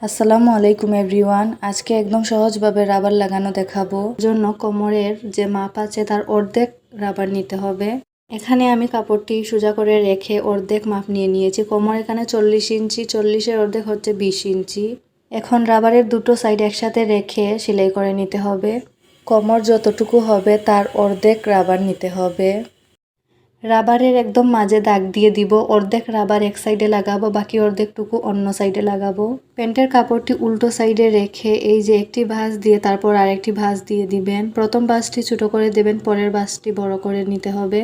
আসসালামু আলাইকুম এভরিওয়ান। আজকে একদম সহজভাবে রাবার লাগানো দেখাবো। জন্য কোমরের যে মাপ আছে তার অর্ধেক রাবার নিতে হবে। এখানে আমি কাপড়টি সোজা করে রেখে অর্ধেক মাপ নিয়ে নিয়েছি। কোমর এখানে 40 ইঞ্চি, 40-এর অর্ধেক হচ্ছে 20 ইঞ্চি। এখন রাবারের দুটো সাইড একসাথে রেখে সেলাই করে নিতে হবে। কোমর যতটুকু হবে তার অর্ধেক রাবার নিতে হবে। রাবারের একদম মাঝে দাগ দিয়ে দিব। অর্ধেক রাবার এক সাইডে লাগাবো, বাকি অর্ধেকটুকু অন্য সাইডে লাগাবো। প্যান্টের কাপড়টি উল্টো সাইডে রেখে এই যে একটি ভাঁজ দিয়ে তারপর আরেকটি ভাঁজ দিয়ে দিবেন। প্রথম ভাঁজটি ছোট করে দেবেন, পরের ভাঁজটি বড় করে নিতে হবে।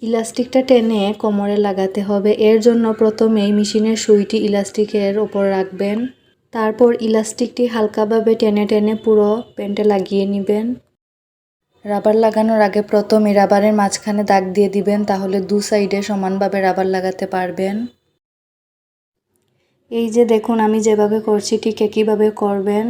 ইলাস্টিকটা টেনে কোমরে লাগাতে হবে। এর জন্য প্রথমেই মেশিনের সুইটি ইলাস্টিকের ওপর রাখবেন। তারপর ইলাস্টিকটি হালকাভাবে টেনে টেনে পুরো প্যান্টে লাগিয়ে নেবেন। রাবার লাগানোর আগে প্রথমে রাবারের মাঝখানে দাগ দিয়ে দিবেন, তাহলে দু সাইডে সমানভাবে রাবার লাগাতে পারবেন। এই যে দেখুন আমি যেভাবে করছি ঠিক একইভাবে করবেন।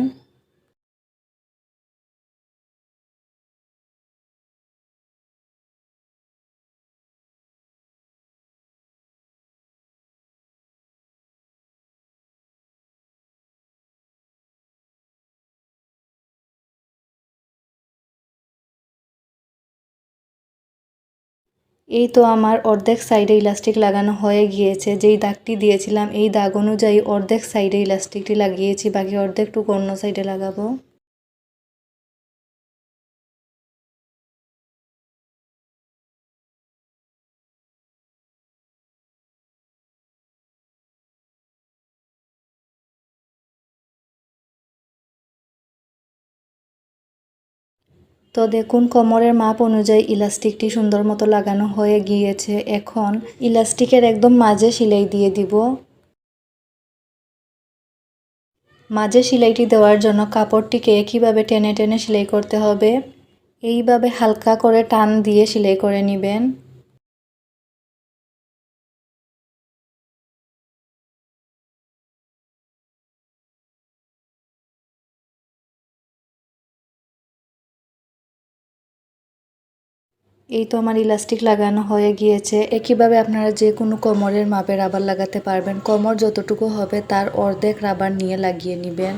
এই তো আমার অর্ধেক সাইডে ইলাস্টিক লাগানো হয়ে গিয়েছে। যেই দাগটি দিয়েছিলাম এই দাগ অনুযায়ী অর্ধেক সাইডে ইলাস্টিকটি লাগিয়েছি, বাকি অর্ধেকটুকু অন্য সাইডে লাগাবো। তো দেখুন কোমরের মাপ অনুযায়ী ইলাস্টিকটি সুন্দর মতো লাগানো হয়ে গিয়েছে। এখন ইলাস্টিকের একদম মাঝে সেলাই দিয়ে দিব। মাঝে সেলাইটি দেওয়ার জন্য কাপড়টিকে একইভাবে টেনে টেনে সেলাই করতে হবে। এইভাবে হালকা করে টান দিয়ে সেলাই করে নেবেন। এই তো আমার ইলাস্টিক লাগানো হয়ে গিয়েছে। একইভাবে আপনারা যে কোনো কোমরের মাপে রাবার লাগাতে পারবেন। কোমর যতটুকু হবে তার অর্ধেক রাবার নিয়ে লাগিয়ে নেবেন।